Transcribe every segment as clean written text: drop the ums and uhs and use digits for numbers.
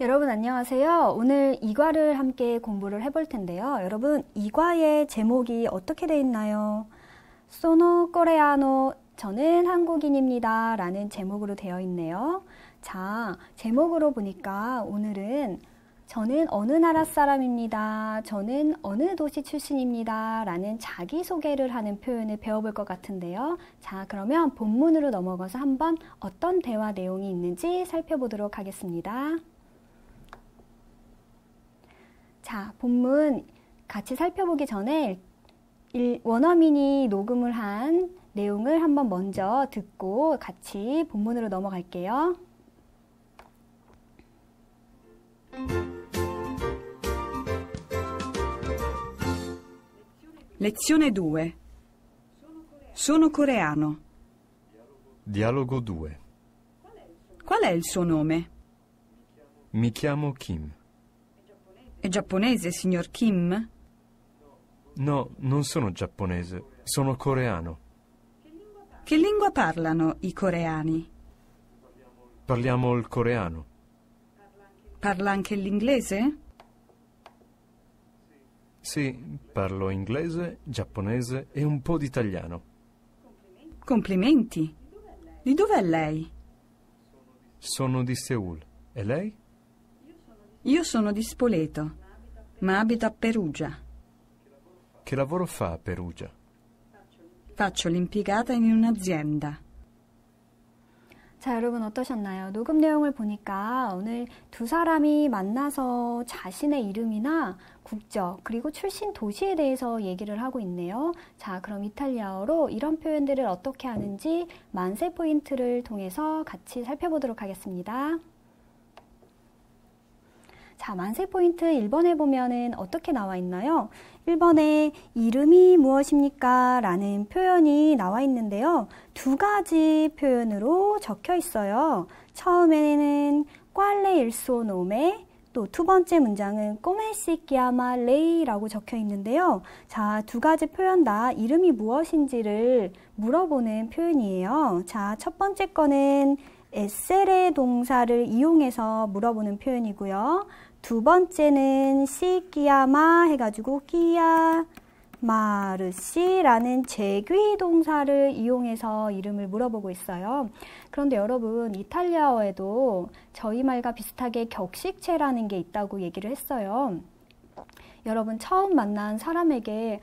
여러분 안녕하세요. 오늘 이과를 함께 공부를 해볼 텐데요. 여러분 이과의 제목이 어떻게 되어 있나요? 소노 코레아노 저는 한국인입니다 라는 제목으로 되어 있네요. 자, 제목으로 보니까 오늘은 저는 어느 나라 사람입니다. 저는 어느 도시 출신입니다. 라는 자기소개를 하는 표현을 배워볼 것 같은데요. 자, 그러면 본문으로 넘어가서 한번 어떤 대화 내용이 있는지 살펴보도록 하겠습니다. 자, 본문 같이 살펴보기 전에 원어민이 녹음을 한 내용을 한번 먼저 듣고 같이 본문으로 넘어갈게요. Lezione 2. Sono coreano. Dialogo 2. Qual è il suo nome? Mi chiamo Kim. È giapponese, signor Kim? No, non sono giapponese, sono coreano. Che lingua parlano i coreani? Parliamo il coreano. Parla anche l'inglese? Sì, parlo inglese, giapponese e un po' di italiano. Complimenti. Di dov'è lei? Sono di Seul. E lei? Io sono di Spoleto, ma abito a Perugia. Che lavoro fa a Perugia? Faccio l'impiegata in un'azienda. 자, 여러분 어떠셨나요? 녹음 내용을 보니까 오늘 두 사람이 만나서 자신의 이름이나 국적, 그리고 출신 도시에 대해서 얘기를 하고 있네요. 자, 그럼 이탈리아어로 이런 표현들을 어떻게 하는지 만세 포인트를 통해서 같이 살펴보도록 하겠습니다. 자, 만세 포인트 1번에 보면은 어떻게 나와 있나요? 1번에 이름이 무엇입니까? 라는 표현이 나와 있는데요. 두 가지 표현으로 적혀 있어요. 처음에는 quale il suo nome, 또 두 번째 문장은 come si chiama lei 라고 적혀 있는데요. 자, 두 가지 표현 다 이름이 무엇인지를 물어보는 표현이에요. 자, 첫 번째 거는 essere 동사를 이용해서 물어보는 표현이고요. 두 번째는 si chiama 해가지고 chiamarsi라는 제귀 동사를 이용해서 이름을 물어보고 있어요. 그런데 여러분 이탈리아어에도 저희 말과 비슷하게 격식체라는 게 있다고 얘기를 했어요. 여러분 처음 만난 사람에게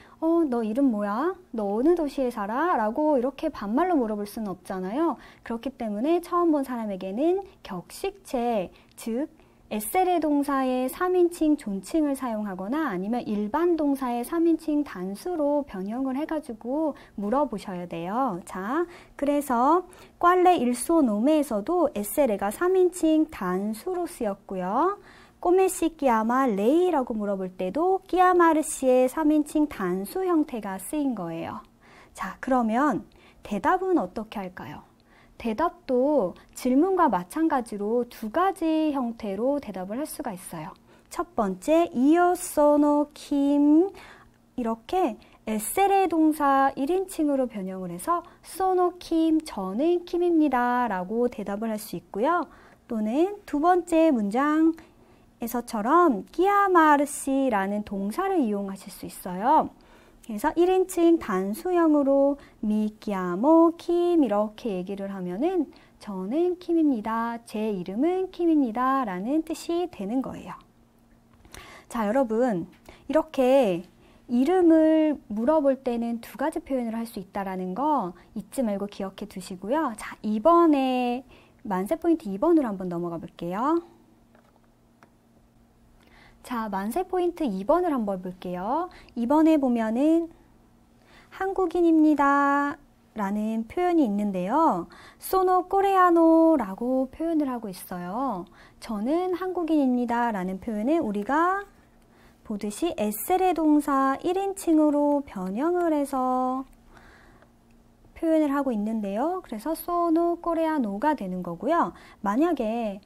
너 이름 뭐야? 너 어느 도시에 살아? 라고 이렇게 반말로 물어볼 수는 없잖아요. 그렇기 때문에 처음 본 사람에게는 격식체, 즉 에세레 동사의 3인칭 존칭을 사용하거나 아니면 일반 동사의 3인칭 단수로 변형을 해가지고 물어보셔야 돼요. 자, 그래서 quale il suo nome에서도 에세레가 3인칭 단수로 쓰였고요. come si chiama lei라고 물어볼 때도 chiamarsi의 3인칭 단수 형태가 쓰인 거예요. 자, 그러면 대답은 어떻게 할까요? 대답도 질문과 마찬가지로 두 가지 형태로 대답을 할 수가 있어요. 첫 번째, io sono Kim 이렇게 에세레 동사 1인칭으로 변형을 해서 sono Kim, 저는 킴입니다 라고 대답을 할 수 있고요. 또는 두 번째 문장에서처럼 chiamarsi라는 동사를 이용하실 수 있어요. 그래서 1인칭 단수형으로 mi chiamo Kim 이렇게 얘기를 하면은 저는 킴입니다. 제 이름은 킴입니다. 라는 뜻이 되는 거예요. 자, 여러분 이렇게 이름을 물어볼 때는 두 가지 표현을 할 수 있다라는 거 잊지 말고 기억해 두시고요. 자, 이번에 만세 포인트 2번으로 한번 넘어가 볼게요. 자, 만세 포인트 2번을 한번 볼게요. 2번에 보면은 한국인입니다 라는 표현이 있는데요. sono coreano 라고 표현을 하고 있어요. 저는 한국인입니다 라는 표현을 우리가 보듯이 에세레 동사 1인칭으로 변형을 해서 표현을 하고 있는데요. 그래서 sono coreano가 되는 거고요. 만약에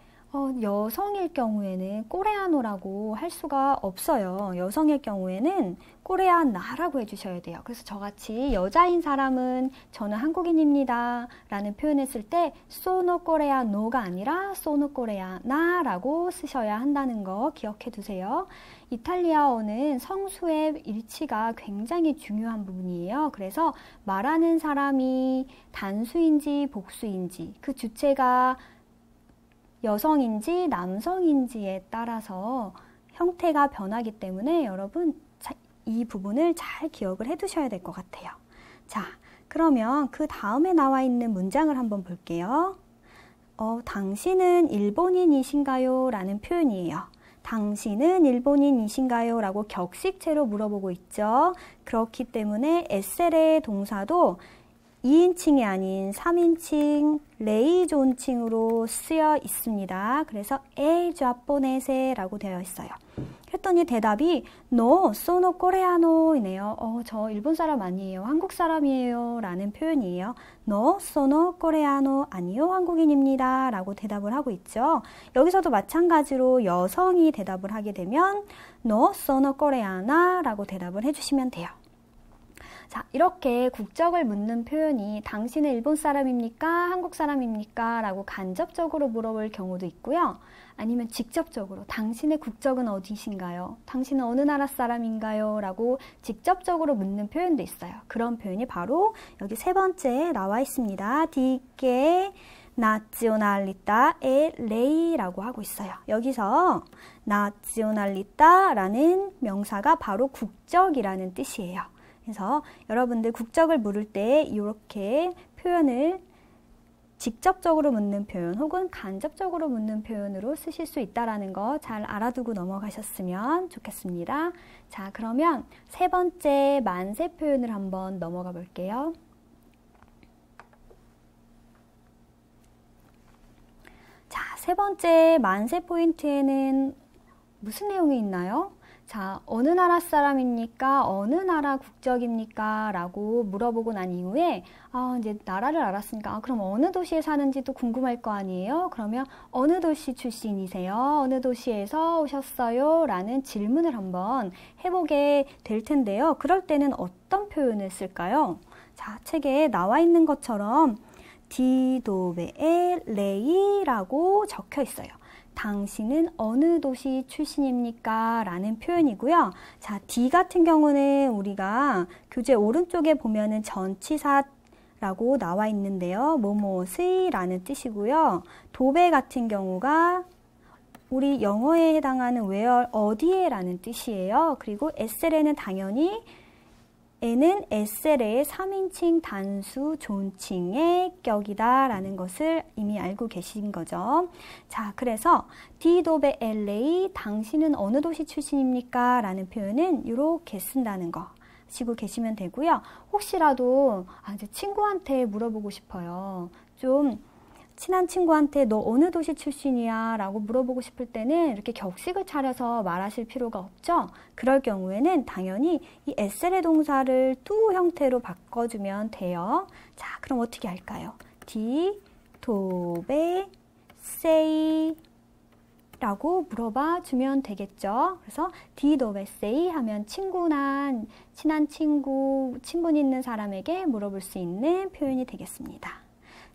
여성일 경우에는 코레아노라고 할 수가 없어요. 여성일 경우에는 코레아나라고 해주셔야 돼요. 그래서 저같이 여자인 사람은 저는 한국인입니다 라는 표현했을 때 소노 코레아노가 아니라 소노 코레아나라고 쓰셔야 한다는 거 기억해 두세요. 이탈리아어는 성수의 일치가 굉장히 중요한 부분이에요. 그래서 말하는 사람이 단수인지 복수인지 그 주체가 여성인지 남성인지에 따라서 형태가 변하기 때문에 여러분 이 부분을 잘 기억을 해 두셔야 될 것 같아요. 자, 그러면 그 다음에 나와 있는 문장을 한번 볼게요. 당신은 일본인이신가요? 라는 표현이에요. 당신은 일본인이신가요? 라고 격식체로 물어보고 있죠. 그렇기 때문에 에셀의 동사도 2인칭이 아닌 3인칭 레이 존칭으로 쓰여 있습니다. 그래서 에 자포네세라고 되어 있어요. 했더니 대답이 No, sono coreano이네요. 저 일본 사람 아니에요. 한국 사람이에요. 라는 표현이에요. No, sono coreano. 아니요, 한국인입니다. 라고 대답을 하고 있죠. 여기서도 마찬가지로 여성이 대답을 하게 되면 No, sono coreana. 라고 대답을 해주시면 돼요. 자, 이렇게 국적을 묻는 표현이 당신은 일본 사람입니까? 한국 사람입니까? 라고 간접적으로 물어볼 경우도 있고요. 아니면 직접적으로 당신의 국적은 어디신가요? 당신은 어느 나라 사람인가요? 라고 직접적으로 묻는 표현도 있어요. 그런 표현이 바로 여기 세 번째에 나와 있습니다. 디게 나치오날리타 에 레이라고 하고 있어요. 여기서 나치오날리타라는 명사가 바로 국적이라는 뜻이에요. 그래서 여러분들 국적을 물을 때 이렇게 표현을 직접적으로 묻는 표현 혹은 간접적으로 묻는 표현으로 쓰실 수 있다는 거 잘 알아두고 넘어가셨으면 좋겠습니다. 자, 그러면 세 번째 만세 표현을 한번 넘어가 볼게요. 자, 세 번째 만세 포인트에는 무슨 내용이 있나요? 자, 어느 나라 사람입니까? 어느 나라 국적입니까? 라고 물어보고 난 이후에 이제 나라를 알았으니까 그럼 어느 도시에 사는지도 궁금할 거 아니에요? 그러면 어느 도시 출신이세요? 어느 도시에서 오셨어요? 라는 질문을 한번 해보게 될 텐데요. 그럴 때는 어떤 표현을 쓸까요? 자, 책에 나와 있는 것처럼 디도베에 레이라고 적혀 있어요. 당신은 어느 도시 출신입니까? 라는 표현이고요. 자, D 같은 경우는 우리가 교재 오른쪽에 보면은 전치사라고 나와 있는데요. 뭐뭐의 라는 뜻이고요. 도배 같은 경우가 우리 영어에 해당하는 where, 어디에 라는 뜻이에요. 그리고 에셀에는 당연히 에는 에셀의 3인칭 단수 존칭의 격이다 라는 것을 이미 알고 계신 거죠. 자, 그래서 디도베 LA 당신은 어느 도시 출신입니까? 라는 표현은 이렇게 쓴다는 거 아시고 계시면 되고요. 혹시라도 이제 친구한테 물어보고 싶어요. 좀 친한 친구한테 너 어느 도시 출신이야? 라고 물어보고 싶을 때는 이렇게 격식을 차려서 말하실 필요가 없죠. 그럴 경우에는 당연히 이 에셀의 동사를 to 형태로 바꿔주면 돼요. 자, 그럼 어떻게 할까요? 디, 도베, 세이 라고 물어봐 주면 되겠죠. 그래서 디, 도베, 세이 하면 친한 친구, 친분 있는 사람에게 물어볼 수 있는 표현이 되겠습니다.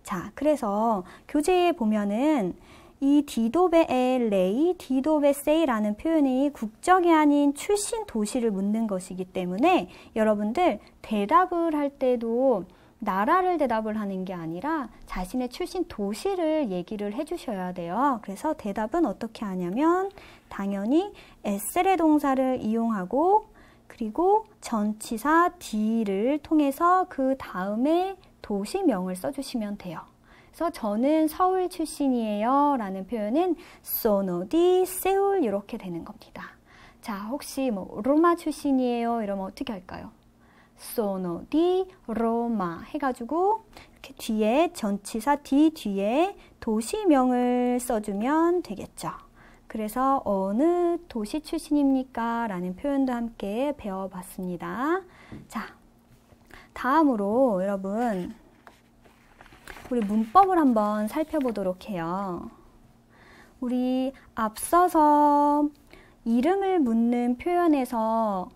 자, 그래서 교재에 보면은 이 디도베 레이, 디도베 세이라는 표현이 국적이 아닌 출신 도시를 묻는 것이기 때문에 여러분들 대답을 할 때도 나라를 대답을 하는 게 아니라 자신의 출신 도시를 얘기를 해주셔야 돼요. 그래서 대답은 어떻게 하냐면 당연히 에셀의 동사를 이용하고 그리고 전치사 D를 통해서 그 다음에 도시명을 써주시면 돼요. 그래서 저는 서울 출신이에요 라는 표현은 sono di 세울 이렇게 되는 겁니다. 자, 혹시 뭐 로마 출신이에요 이러면 어떻게 할까요? sono di Roma 해가지고 이렇게 뒤에 전치사 D 뒤에 도시명을 써주면 되겠죠. 그래서 어느 도시 출신입니까? 라는 표현도 함께 배워봤습니다. 자, 다음으로 여러분 우리 문법을 한번 살펴보도록 해요. 우리 앞서서 이름을 묻는 표현에서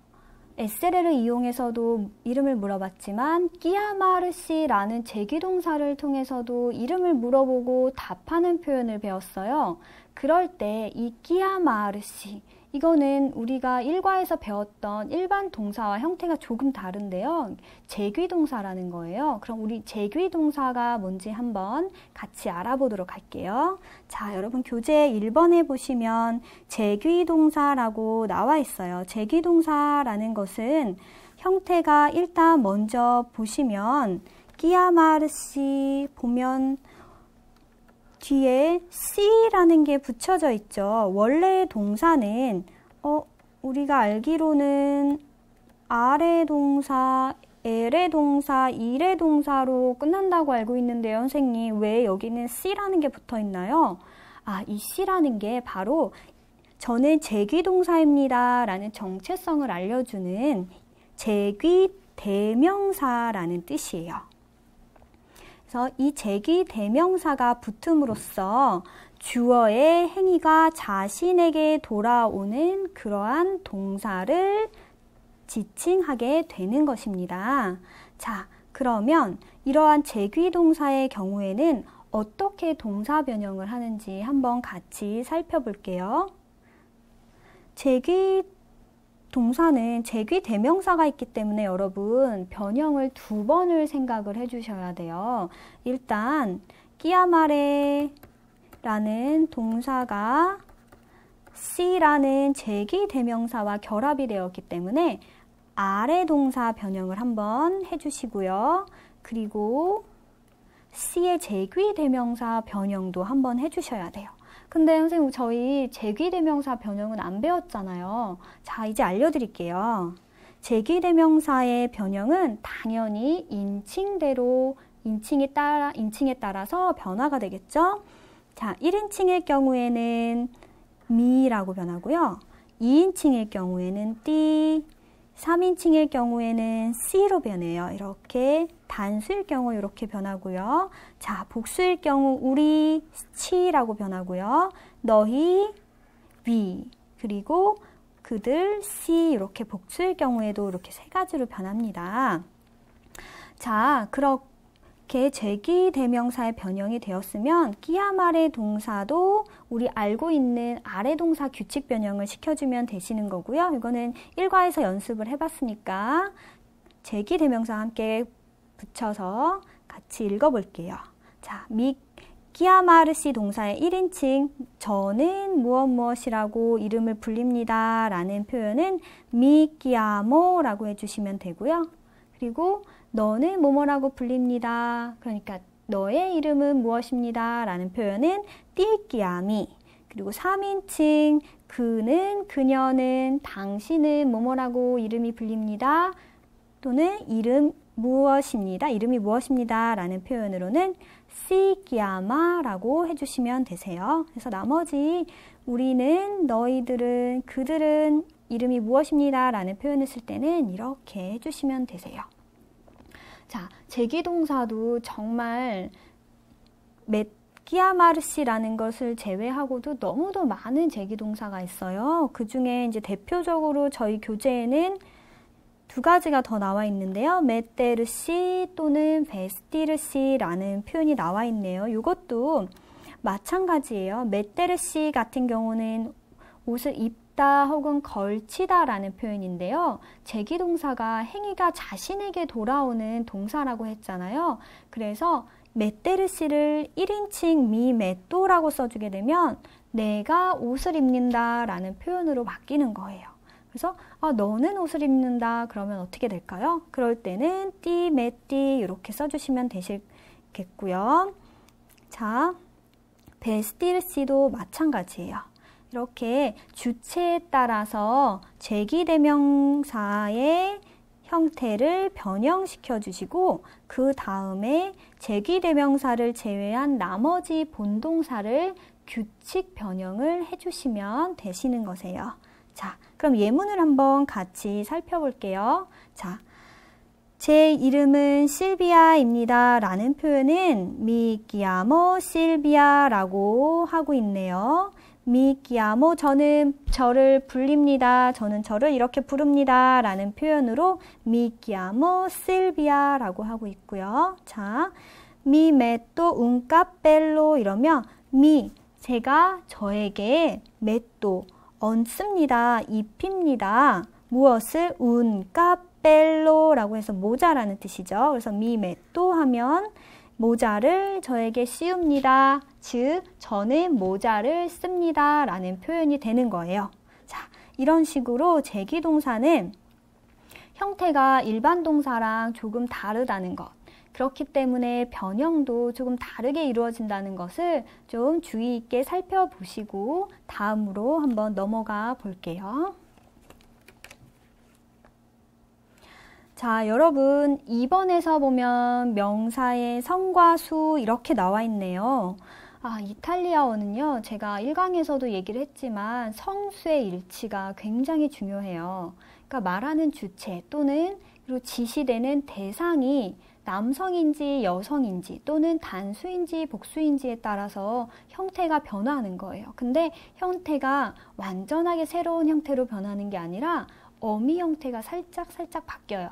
에세레를 이용해서도 이름을 물어봤지만 끼아마르시라는 제기동사를 통해서도 이름을 물어보고 답하는 표현을 배웠어요. 그럴 때 이 끼아마르시 이거는 우리가 일과에서 배웠던 일반 동사와 형태가 조금 다른데요. 제귀동사라는 거예요. 그럼 우리 제귀동사가 뭔지 한번 같이 알아보도록 할게요. 자, 여러분 교재 1번에 보시면 제귀동사라고 나와 있어요. 제귀동사라는 것은 형태가 일단 먼저 보시면 끼아마르시 보면 뒤에 C라는 게 붙여져 있죠. 원래 동사는 우리가 알기로는 R의 동사, L의 동사, E의 동사로 끝난다고 알고 있는데요. 선생님, 왜 여기는 C라는 게 붙어 있나요? 이 C라는 게 바로 저는 제귀동사입니다 라는 정체성을 알려주는 제귀 대명사라는 뜻이에요. 그래서 이 제귀 대명사가 붙음으로써 주어의 행위가 자신에게 돌아오는 그러한 동사를 지칭하게 되는 것입니다. 자, 그러면 이러한 제귀 동사의 경우에는 어떻게 동사 변형을 하는지 한번 같이 살펴볼게요. 제귀 동사는 제귀 대명사가 있기 때문에 여러분 변형을 2번을 생각을 해주셔야 돼요. 일단 끼아마레 라는 동사가 C라는 제귀 대명사와 결합이 되었기 때문에 아래 동사 변형을 한번 해주시고요. 그리고 C의 제귀 대명사 변형도 한번 해주셔야 돼요. 근데 선생님 저희 제귀대명사 변형은 안 배웠잖아요. 자, 이제 알려드릴게요. 제귀대명사의 변형은 당연히 인칭대로 인칭에 따라서 변화가 되겠죠. 자, 1인칭의 경우에는 미라고 변하고요. 2인칭의 경우에는 띠, 3인칭의 경우에는 C로 변해요. 이렇게 단수일 경우 이렇게 변하고요. 자, 복수일 경우 우리 치라고 변하고요. 너희 위 그리고 그들 시 이렇게 복수일 경우에도 이렇게 3가지로 변합니다. 자, 그렇게 제귀 대명사의 변형이 되었으면 끼아마레 동사도 우리 알고 있는 아래 동사 규칙 변형을 시켜주면 되시는 거고요. 이거는 일과에서 연습을 해봤으니까 제귀 대명사와 함께 붙여서 같이 읽어볼게요. 자, 끼아마르시 동사의 1인칭 저는 무엇이라고 이름을 불립니다 라는 표현은 끼아모라고 해주시면 되고요. 그리고 너는 뭐뭐라고 불립니다. 그러니까 너의 이름은 무엇입니다 라는 표현은 띠끼아미. 그리고 3인칭 그는, 그녀는, 당신은 뭐뭐라고 이름이 불립니다. 또는 이름이 무엇입니다 라는 표현으로는 시키아마라고 해주시면 되세요. 그래서 나머지 우리는, 너희들은, 그들은 이름이 무엇입니다 라는 표현을 쓸 때는 이렇게 해주시면 되세요. 자, 제기동사도 정말 끼아마르시라는 것을 제외하고도 너무도 많은 제기동사가 있어요. 그 중에 이제 대표적으로 저희 교재에는 2가지가 더 나와 있는데요. 메테르시 또는 베스티르시라는 표현이 나와 있네요. 이것도 마찬가지예요. 메테르시 같은 경우는 옷을 입다 혹은 걸치다 라는 표현인데요. 제기동사가 행위가 자신에게 돌아오는 동사라고 했잖아요. 그래서 메테르시를 1인칭 메또라고 써주게 되면 내가 옷을 입는다 라는 표현으로 바뀌는 거예요. 그래서 너는 옷을 입는다 그러면 어떻게 될까요? 그럴 때는 메띠 이렇게 써주시면 되시겠고요. 자, 베스티르시도 마찬가지예요. 이렇게 주체에 따라서 제기대명사의 형태를 변형시켜 주시고 그 다음에 제기대명사를 제외한 나머지 본동사를 규칙 변형을 해주시면 되시는 거세요. 자, 그럼 예문을 한번 같이 살펴볼게요. 자, 제 이름은 실비아입니다 라는 표현은 Mi chiamo Silvia 라고 하고 있네요. Mi chiamo, 저를 불립니다. 저는 저를 이렇게 부릅니다 라는 표현으로 Mi chiamo Silvia 라고 하고 있고요. 자, Mi metto un cappello 이러면 mi, 제가 저에게 metto, 얹습니다. 입힙니다. 무엇을? un cappello라고 해서 모자라는 뜻이죠. 그래서 mi metto 하면 모자를 저에게 씌웁니다. 즉, 저는 모자를 씁니다 라는 표현이 되는 거예요. 자, 이런 식으로 제기동사는 형태가 일반 동사랑 조금 다르다는 것, 그렇기 때문에 변형도 조금 다르게 이루어진다는 것을 좀 주의 있게 살펴보시고 다음으로 한번 넘어가 볼게요. 자, 여러분 2번에서 보면 명사의 성과 수 이렇게 나와 있네요. 이탈리아어는요, 제가 1강에서도 얘기를 했지만 성수의 일치가 굉장히 중요해요. 그러니까 말하는 주체 또는 그리고 지시되는 대상이 남성인지 여성인지 또는 단수인지 복수인지에 따라서 형태가 변화하는 거예요. 근데 형태가 완전하게 새로운 형태로 변하는 게 아니라 어미 형태가 살짝 바뀌어요.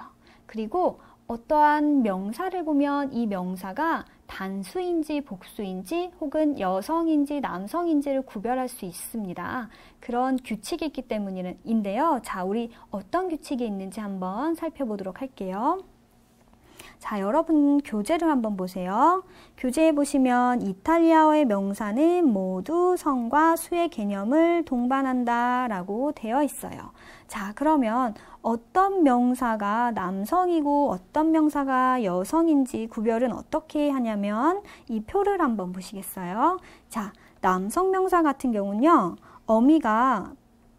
그리고 어떠한 명사를 보면 이 명사가 단수인지 복수인지 혹은 여성인지 남성인지를 구별할 수 있습니다. 그런 규칙이 있기 때문인데요. 자, 우리 어떤 규칙이 있는지 한번 살펴보도록 할게요. 자, 여러분 교재를 한번 보세요. 교재에 보시면 이탈리아어의 명사는 모두 성과 수의 개념을 동반한다 라고 되어 있어요. 자, 그러면 어떤 명사가 남성이고 어떤 명사가 여성인지 구별은 어떻게 하냐면 이 표를 한번 보시겠어요? 자, 남성 명사 같은 경우는요, 어미가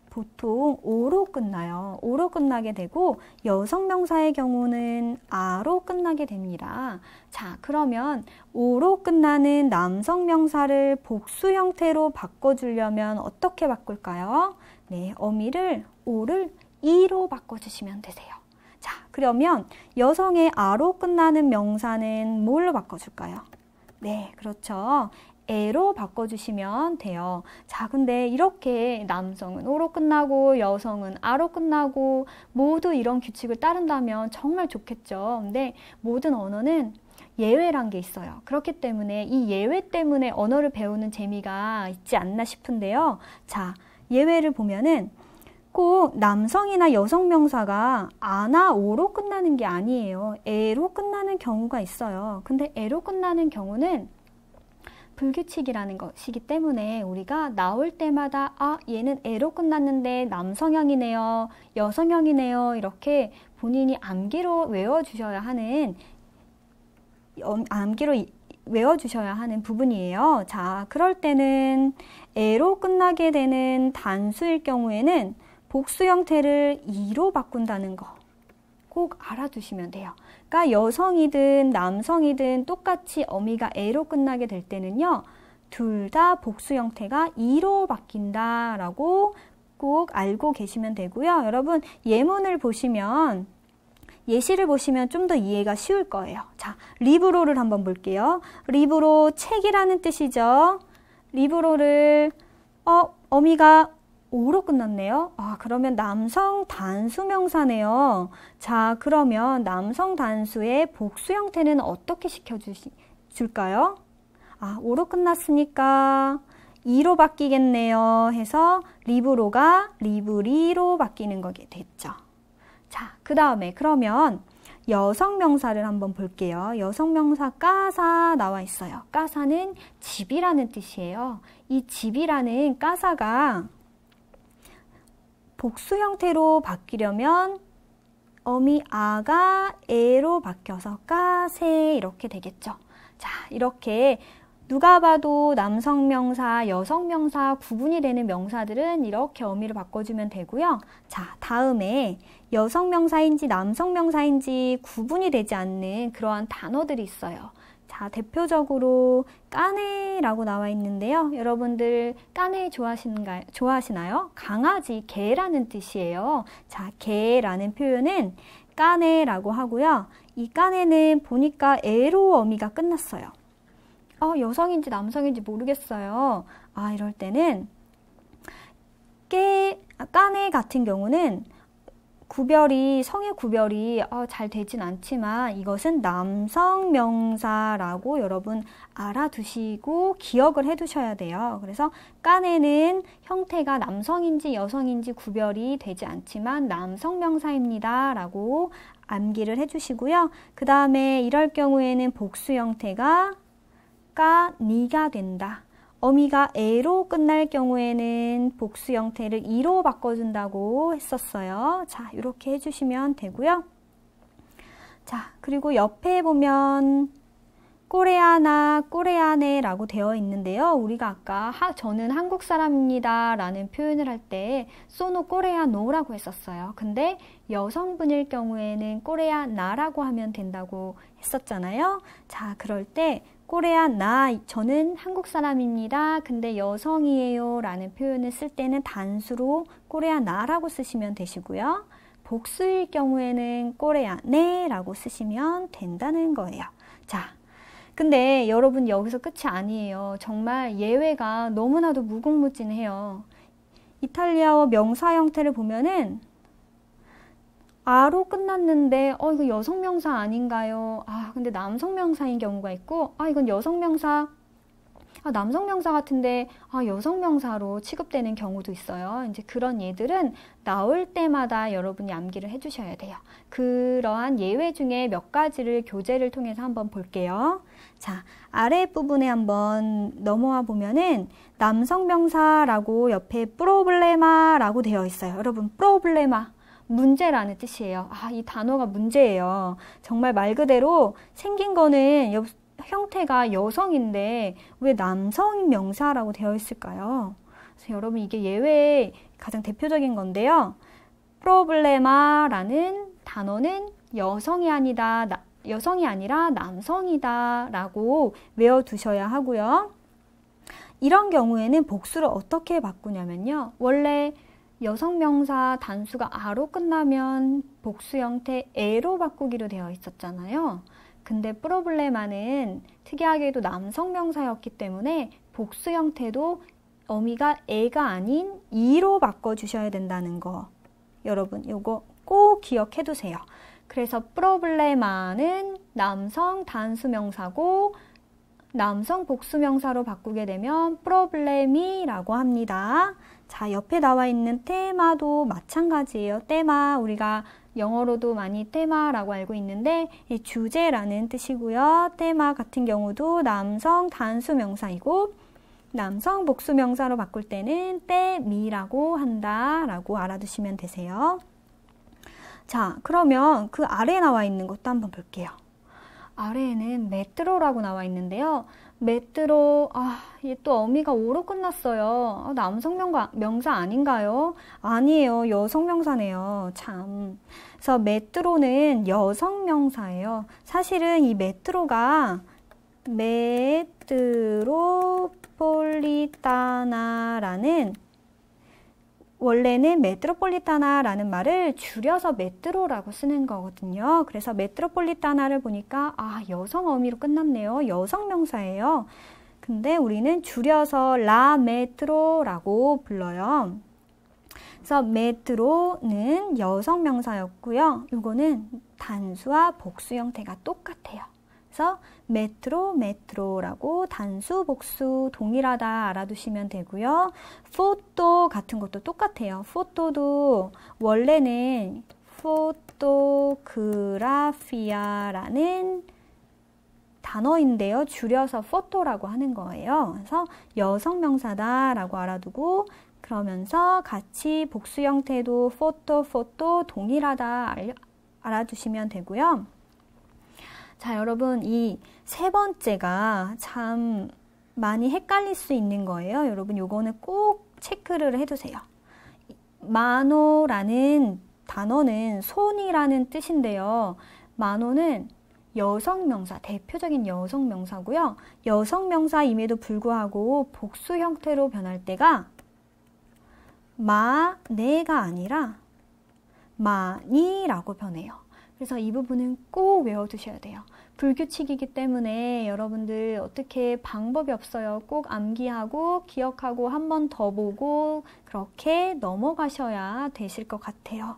보통 오로 끝나요. 오로 끝나게 되고 여성 명사의 경우는 아로 끝나게 됩니다. 자, 그러면 오로 끝나는 남성 명사를 복수 형태로 바꿔주려면 어떻게 바꿀까요? 네, 어미를 오를 이로 바꿔주시면 되세요. 자, 그러면 여성의 아로 끝나는 명사는 뭘로 바꿔줄까요? 네, 그렇죠. 에로 바꿔주시면 돼요. 자, 근데 이렇게 남성은 오로 끝나고 여성은 아로 끝나고 모두 이런 규칙을 따른다면 정말 좋겠죠. 근데 모든 언어는 예외란 게 있어요. 그렇기 때문에 이 예외 때문에 언어를 배우는 재미가 있지 않나 싶은데요. 자, 예외를 보면은 꼭 남성이나 여성 명사가 아나 오로 끝나는 게 아니에요. 에로 끝나는 경우가 있어요. 근데 에로 끝나는 경우는 불규칙이라는 것이기 때문에 우리가 나올 때마다 얘는 에로 끝났는데 남성형이네요, 여성형이네요, 이렇게 본인이 암기로 외워주셔야 하는 부분이에요. 자, 그럴 때는 에로 끝나게 되는 단수일 경우에는 복수 형태를 이로 바꾼다는 거 꼭 알아두시면 돼요. 그러니까 여성이든 남성이든 똑같이 어미가 에로 끝나게 될 때는요, 둘 다 복수 형태가 이로 바뀐다라고 꼭 알고 계시면 되고요. 여러분 예문을 보시면, 예시를 보시면 좀 더 이해가 쉬울 거예요. 자, 리브로를 한번 볼게요. 리브로 책이라는 뜻이죠. 리브로를 어미가 오로 끝났네요. 그러면 남성 단수 명사네요. 자, 그러면 남성 단수의 복수 형태는 어떻게 시켜줄까요? 오로 끝났으니까 이로 바뀌겠네요 해서 리브로가 리브리로 바뀌는 거게 됐죠. 자, 그 다음에 그러면 여성 명사를 한번 볼게요. 여성 명사 까사 나와 있어요. 까사는 집이라는 뜻이에요. 이 집이라는 까사가 복수 형태로 바뀌려면 어미 아가 에로 바뀌어서 까세 이렇게 되겠죠. 자, 이렇게 누가 봐도 남성 명사, 여성 명사 구분이 되는 명사들은 이렇게 어미를 바꿔주면 되고요. 자, 다음에 여성 명사인지 남성 명사인지 구분이 되지 않는 그러한 단어들이 있어요. 자, 대표적으로 까네라고 나와 있는데요. 여러분들 까네 좋아하시나요? 강아지, 개라는 뜻이에요. 자, 개라는 표현은 까네라고 하고요. 이 까네는 보니까 에로 어미가 끝났어요. 여성인지 남성인지 모르겠어요. 이럴 때는 까네 같은 경우는 성의 구별이 잘 되진 않지만 이것은 남성 명사라고 여러분 알아두시고 기억을 해두셔야 돼요. 그래서 까네는 형태가 남성인지 여성인지 구별이 되지 않지만 남성 명사입니다 라고 암기를 해주시고요. 그 다음에 이럴 경우에는 복수 형태가 까니가 된다. 어미가 에로 끝날 경우에는 복수 형태를 이로 바꿔준다고 했었어요. 자, 이렇게 해주시면 되고요. 자, 그리고 옆에 보면 꼬레아나, 꼬레아네라고 되어 있는데요. 우리가 아까 저는 한국 사람입니다 라는 표현을 할 때 소노 꼬레아노라고 했었어요. 근데 여성분일 경우에는 꼬레아나라고 하면 된다고 했었잖아요. 자, 그럴 때 꼬레아나, 저는 한국 사람입니다. 근데 여성이에요 라는 표현을 쓸 때는 단수로 꼬레아나라고 쓰시면 되시고요. 복수일 경우에는 꼬레아네 라고 쓰시면 된다는 거예요. 자, 근데 여러분 여기서 끝이 아니에요. 정말 예외가 너무나도 무궁무진해요. 이탈리아어 명사 형태를 보면은 아로 끝났는데 이거 여성명사 아닌가요? 근데 남성명사인 경우가 있고 이건 여성명사, 남성명사 같은데 여성명사로 취급되는 경우도 있어요. 이제 그런 예들은 나올 때마다 여러분이 암기를 해주셔야 돼요. 그러한 예외 중에 몇 가지를 교재를 통해서 한번 볼게요. 자, 아랫부분에 한번 넘어와 보면은 남성명사라고 옆에 프로블레마라고 되어 있어요. 여러분, 프로블레마. 문제라는 뜻이에요. 이 단어가 문제예요. 정말 말 그대로 생긴 거는 형태가 여성인데 왜 남성 명사라고 되어 있을까요? 그래서 여러분 이게 예외의 가장 대표적인 건데요. 프로블레마라는 단어는 여성이 아니라 남성이다 라고 외워두셔야 하고요. 이런 경우에는 복수를 어떻게 바꾸냐면요. 원래 여성명사 단수가 아로 끝나면 복수 형태 에로 바꾸기로 되어 있었잖아요. 근데 프로블레마는 특이하게도 남성명사였기 때문에 복수 형태도 어미가 에가 아닌 이로 바꿔주셔야 된다는 거. 여러분 이거 꼭 기억해 두세요. 그래서 프로블레마는 남성 단수명사고 남성 복수명사로 바꾸게 되면 프로블레미라고 합니다. 자, 옆에 나와 있는 테마도 마찬가지예요. 테마, 우리가 영어로도 많이 테마라고 알고 있는데 주제라는 뜻이고요. 테마 같은 경우도 남성 단수명사이고 남성 복수명사로 바꿀 때는 테미라고 한다라고 알아두시면 되세요. 자, 그러면 그 아래에 나와 있는 것도 한번 볼게요. 아래에는 메트로라고 나와 있는데요. 메트로, 얘 또 어미가 오로 끝났어요. 남성 명사 아닌가요? 아니에요. 여성 명사네요. 참. 그래서 메트로는 여성 명사예요. 사실은 이 메트로가 메트로폴리타나라는 원래는 메트로폴리타나라는 말을 줄여서 메트로라고 쓰는 거거든요. 그래서 메트로폴리타나를 보니까 여성 어미로 끝났네요. 여성 명사예요. 근데 우리는 줄여서 라 메트로라고 불러요. 그래서 메트로는 여성 명사였고요. 이거는 단수와 복수 형태가 똑같아요. 그래서 메트로라고 단수, 복수 동일하다 알아두시면 되고요. 포토 같은 것도 똑같아요. 포토도 원래는 포토그라피아라는 단어인데요. 줄여서 포토라고 하는 거예요. 그래서 여성 명사다라고 알아두고 그러면서 같이 복수 형태도 포토 동일하다 알아두시면 되고요. 자, 여러분 이 세 번째가 참 많이 헷갈릴 수 있는 거예요. 여러분 요거는 꼭 체크를 해두세요. 마노라는 단어는 손이라는 뜻인데요. 마노는 여성명사, 대표적인 여성명사고요. 여성명사임에도 불구하고 복수 형태로 변할 때가 마네가 아니라 마니라고 변해요. 그래서 이 부분은 꼭 외워두셔야 돼요. 불규칙이기 때문에 여러분들 어떻게 방법이 없어요. 꼭 암기하고 기억하고 한 번 더 보고 그렇게 넘어가셔야 되실 것 같아요.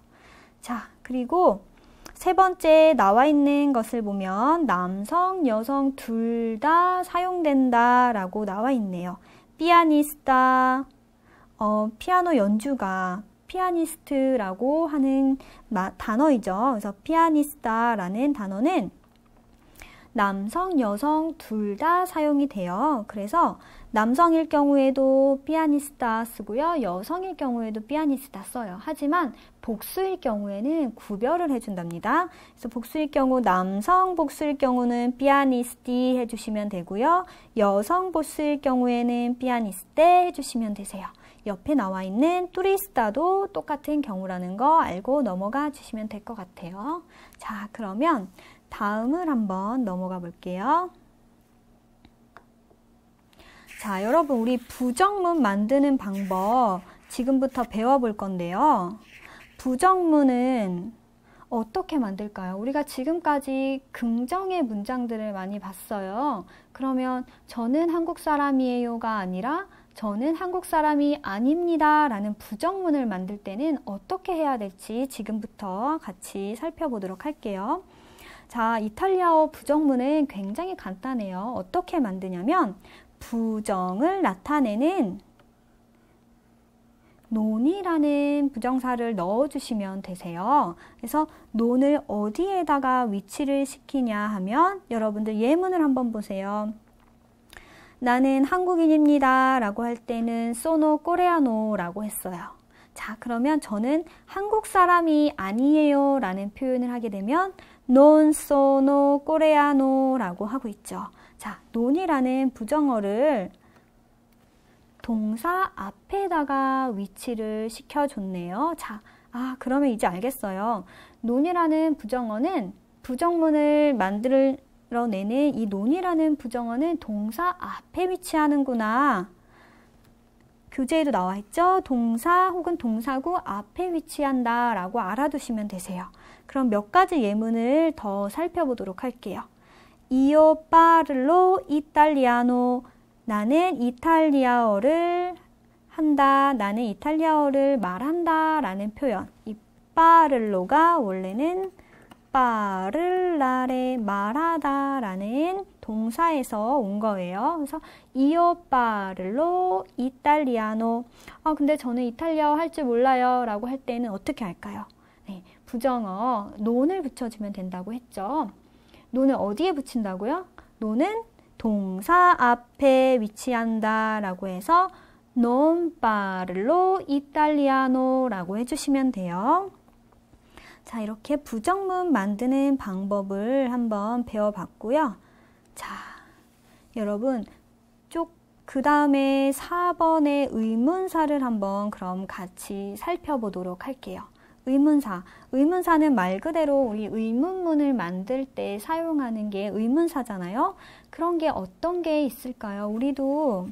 자, 그리고 세 번째 나와 있는 것을 보면 남성, 여성 둘 다 사용된다 라고 나와 있네요. 피아니스타, 피아노 연주가 피아니스트라고 하는 단어이죠. 그래서 피아니스타라는 단어는 남성, 여성 둘 다 사용이 돼요. 그래서 남성일 경우에도 피아니스타 쓰고요. 여성일 경우에도 피아니스타 써요. 하지만 복수일 경우에는 구별을 해준답니다. 그래서 복수일 경우 남성 복수일 경우는 피아니스티 해주시면 되고요. 여성 복수일 경우에는 피아니스테 해주시면 되세요. 옆에 나와 있는 тури스타도 똑같은 경우라는 거 알고 넘어가 주시면 될 것 같아요. 자, 그러면 다음을 한번 넘어가 볼게요. 자, 여러분 우리 부정문 만드는 방법 지금부터 배워볼 건데요. 부정문은 어떻게 만들까요? 우리가 지금까지 긍정의 문장들을 많이 봤어요. 그러면 저는 한국 사람이에요가 아니라 저는 한국 사람이 아닙니다 라는 부정문을 만들 때는 어떻게 해야 될지 지금부터 같이 살펴보도록 할게요. 자, 이탈리아어 부정문은 굉장히 간단해요. 어떻게 만드냐면 부정을 나타내는 논이라는 부정사를 넣어주시면 되세요. 그래서 논을 어디에다가 위치를 시키냐 하면 여러분들 예문을 한번 보세요. 나는 한국인입니다 라고 할 때는 sono coreano 라고 했어요. 자, 그러면 저는 한국 사람이 아니에요 라는 표현을 하게 되면 non sono coreano 라고 하고 있죠. 자, non이라는 부정어를 동사 앞에다가 위치를 시켜줬네요. 자, 그러면 이제 알겠어요. non이라는 부정어는 부정문을 만들어내는 이 non이라는 부정어는 동사 앞에 위치하는구나. 교재에도 나와 있죠. 동사 혹은 동사구 앞에 위치한다 라고 알아두시면 되세요. 그럼 몇 가지 예문을 더 살펴보도록 할게요. Io parlo italiano. 나는 이탈리아어를 한다. 나는 이탈리아어를 말한다 라는 표현. 이 parlo가 원래는 parlare 말하다 라는 동사에서 온 거예요. 그래서 Io parlo italiano. 근데 저는 이탈리아어 할 줄 몰라요 라고 할 때는 어떻게 할까요? 네, 부정어 non을 붙여주면 된다고 했죠. non을 어디에 붙인다고요? non은 동사 앞에 위치한다 라고 해서 non parlo italiano 라고 해주시면 돼요. 자, 이렇게 부정문 만드는 방법을 한번 배워봤고요. 자, 여러분 그 다음에 4번의 의문사를 한번 그럼 같이 살펴보도록 할게요. 의문사는 말 그대로 우리 의문문을 만들 때 사용하는 게 의문사잖아요. 그런 게 어떤 게 있을까요? 우리도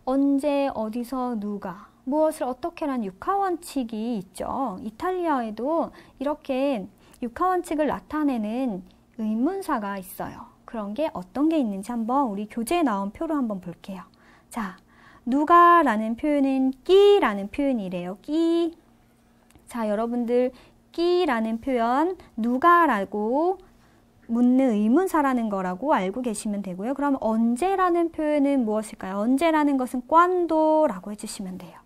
언제, 어디서, 누가, 무엇을 어떻게라는 육하원칙이 있죠. 이탈리아에도 이렇게 육하원칙을 나타내는 의문사가 있어요. 그런 게 어떤 게 있는지 한번 우리 교재에 나온 표로 한번 볼게요. 자, 누가라는 표현은 끼라는 표현이래요. 끼. 자, 여러분들 끼라는 표현 누가라고 묻는 의문사라는 거라고 알고 계시면 되고요. 그럼 언제라는 표현은 무엇일까요? 언제라는 것은 cuando라고 해주시면 돼요.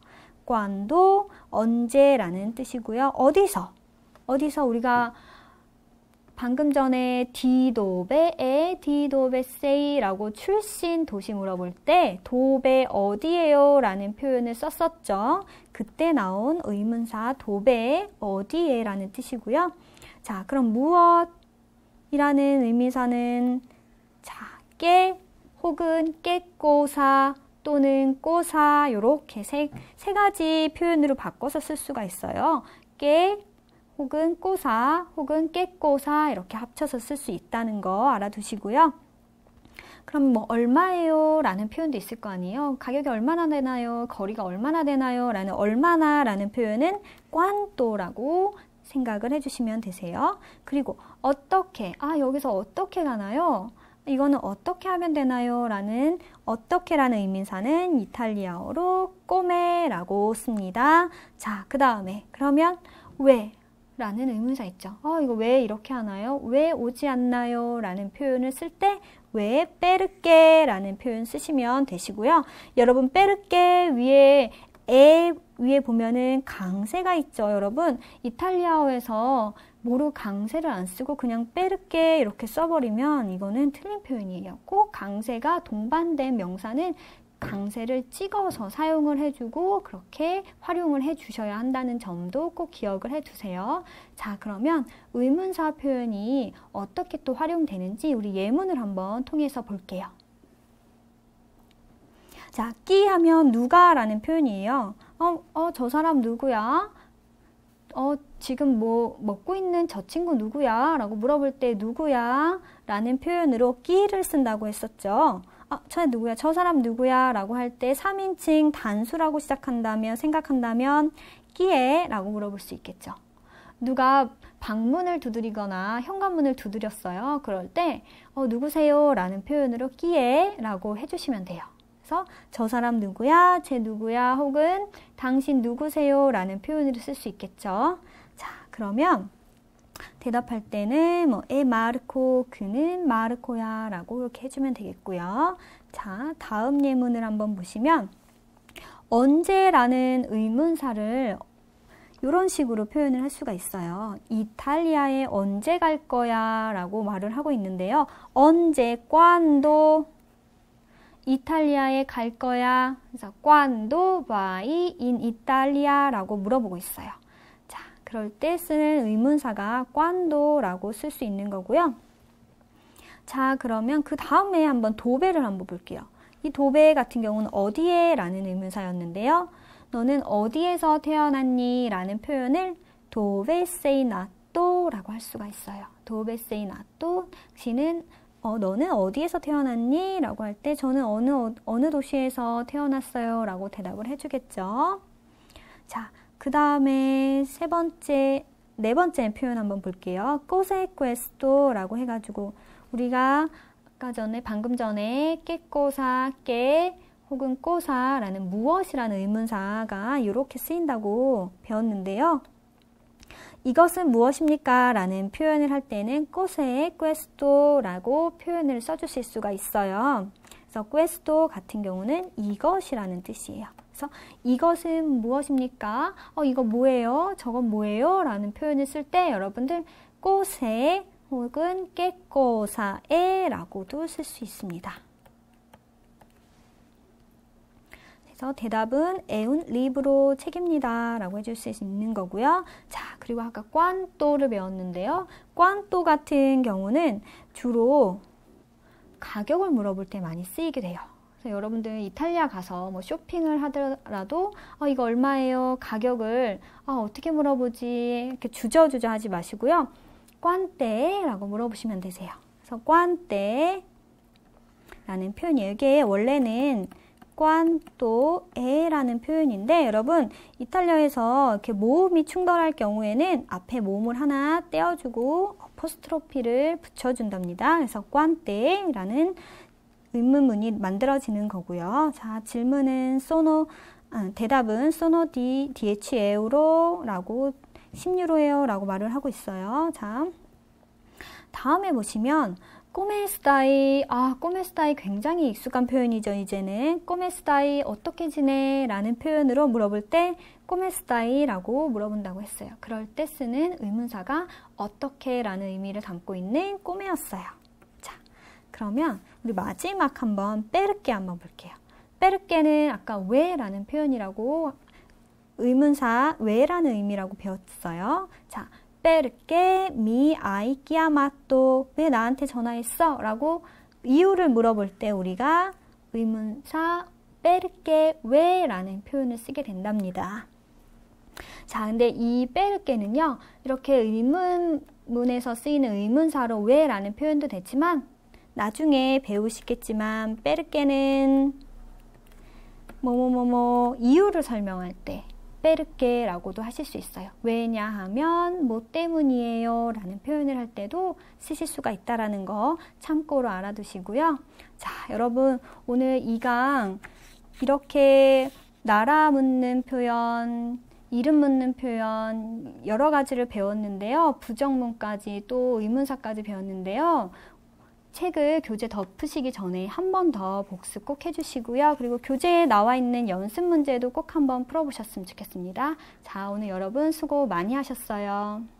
cuando, 언제라는 뜻이고요. 어디서 우리가 방금 전에 디도베에 디도베세이라고 출신 도시 물어볼 때 도베 어디에요? 라는 표현을 썼었죠. 그때 나온 의문사 도베 어디에 라는 뜻이고요. 자, 그럼 무엇이라는 의미사는 깨 혹은 깨꼬사 또는 꼬사 이렇게 세 가지 표현으로 바꿔서 쓸 수가 있어요. 깨 혹은 꼬사 혹은 깨꼬사 이렇게 합쳐서 쓸 수 있다는 거 알아두시고요. 그럼 뭐 얼마예요? 라는 표현도 있을 거 아니에요. 가격이 얼마나 되나요? 거리가 얼마나 되나요? 라는 얼마나 라는 표현은 cuánto라고 생각을 해주시면 되세요. 그리고 어떻게, 여기서 어떻게가 나요? 이거는 어떻게 하면 되나요? 라는 어떻게라는 의문사는 이탈리아어로 come라고 씁니다. 자, 그 다음에 그러면 왜? 라는 의문사 있죠. 이거 왜 이렇게 하나요? 왜 오지 않나요? 라는 표현을 쓸 때 왜 perché 라는 표현 쓰시면 되시고요. 여러분 perché 위에 보면은 강세가 있죠. 여러분 이탈리아어에서 뭐로 강세를 안 쓰고 그냥 perché 이렇게 써버리면 이거는 틀린 표현이에요. 꼭 강세가 동반된 명사는 강세를 찍어서 사용을 해주고 그렇게 활용을 해주셔야 한다는 점도 꼭 기억을 해두세요. 자, 그러면 의문사 표현이 어떻게 또 활용되는지 우리 예문을 한번 통해서 볼게요. 자, 끼 하면 누가 라는 표현이에요. 저 사람 누구야? 지금 뭐 먹고 있는 저 친구 누구야? 라고 물어볼 때 누구야? 라는 표현으로 끼를 쓴다고 했었죠. 저 사람 누구야? 라고 할 때 3인칭 단수라고 생각한다면 끼에 라고 물어볼 수 있겠죠. 누가 방문을 두드리거나 현관문을 두드렸어요. 그럴 때 누구세요? 라는 표현으로 끼에 라고 해주시면 돼요. 그래서 저 사람 누구야? 쟤 누구야? 혹은 당신 누구세요? 라는 표현을 쓸 수 있겠죠. 자, 그러면 대답할 때는 마르코, 그는 마르코야 라고 이렇게 해주면 되겠고요. 자, 다음 예문을 한번 보시면 언제라는 의문사를 이런 식으로 표현을 할 수가 있어요. 이탈리아에 언제 갈 거야 라고 말을 하고 있는데요. 언제, quando 이탈리아에 갈 거야. 그래서 quando vai in Italia 라고 물어보고 있어요. 그럴 때 쓰는 의문사가 quando라고 쓸 수 있는 거고요. 자, 그러면 그 다음에 한번 도배를 한번 볼게요. 이 도배 같은 경우는 어디에 라는 의문사였는데요. 너는 어디에서 태어났니? 라는 표현을 dove sei nato 라고 할 수가 있어요. dove sei nato 당신은 너는 어디에서 태어났니? 라고 할 때 저는 어느 도시에서 태어났어요 라고 대답을 해주겠죠. 자, 그 다음에 네 번째 표현 한번 볼게요. cos'è questo 라고 해가지고 우리가 방금 전에 che cosa, che 혹은 cosa 라는 무엇이라는 의문사가 이렇게 쓰인다고 배웠는데요. 이것은 무엇입니까? 라는 표현을 할 때는 cos'è questo 라고 표현을 써주실 수가 있어요. 그래서 questo 같은 경우는 이것이라는 뜻이에요. 그래서 이것은 무엇입니까? 이거 뭐예요? 저건 뭐예요? 라는 표현을 쓸 때 여러분들 cos'è 혹은 che cosa'è 라고도 쓸 수 있습니다. 그래서 대답은 è un libro 책입니다 라고 해줄 수 있는 거고요. 자, 그리고 아까 quanto를 배웠는데요. quanto 같은 경우는 주로 가격을 물어볼 때 많이 쓰이게 돼요. 그래서 여러분들 이탈리아 가서 쇼핑을 하더라도 이거 얼마예요? 가격을 어떻게 물어보지? 이렇게 주저주저 하지 마시고요. quante 라고 물어보시면 되세요. 그래서 quante 라는 표현이에요. 이게 원래는 quanto에 라는 표현인데 여러분 이탈리아에서 이렇게 모음이 충돌할 경우에는 앞에 모음을 하나 떼어주고 어포스트로피를 붙여준답니다. 그래서 quante 라는 의문문이 만들어지는 거고요. 자, 질문은 대답은 sono di 10 euro 라고 10유로예요 라고 말을 하고 있어요. 자, 다음에 보시면 come stai? come stai 굉장히 익숙한 표현이죠. 이제는 come stai 어떻게 지내? 라는 표현으로 물어볼 때 come stai 라고 물어본다고 했어요. 그럴 때 쓰는 의문사가 어떻게 라는 의미를 담고 있는 come였어요. 자, 그러면 우리 마지막 한번 perché 한번 볼게요. perché는 아까 왜 라는 표현이라고 의문사 왜라는 의미라고 배웠어요. 자, perché mi hai chiamato? 왜 나한테 전화했어? 라고 이유를 물어볼 때 우리가 의문사 perché 왜 라는 표현을 쓰게 된답니다. 자, 근데 이 perché는요, 이렇게 의문문에서 쓰이는 의문사로 왜 라는 표현도 되지만 나중에 배우시겠지만 perché는 이유를 설명할 때 빼르게 라고도 하실 수 있어요. 왜냐하면 뭐 때문이에요 라는 표현을 할 때도 쓰실 수가 있다라는 거 참고로 알아두시고요. 자, 여러분 오늘 2강 이렇게 나라 묻는 표현, 이름 묻는 표현 여러 가지를 배웠는데요. 부정문까지 또 의문사까지 배웠는데요. 책을 교재 덮으시기 전에 한 번 더 복습 꼭 해주시고요. 그리고 교재에 나와 있는 연습 문제도 꼭 한번 풀어보셨으면 좋겠습니다. 자, 오늘 여러분 수고 많이 하셨어요.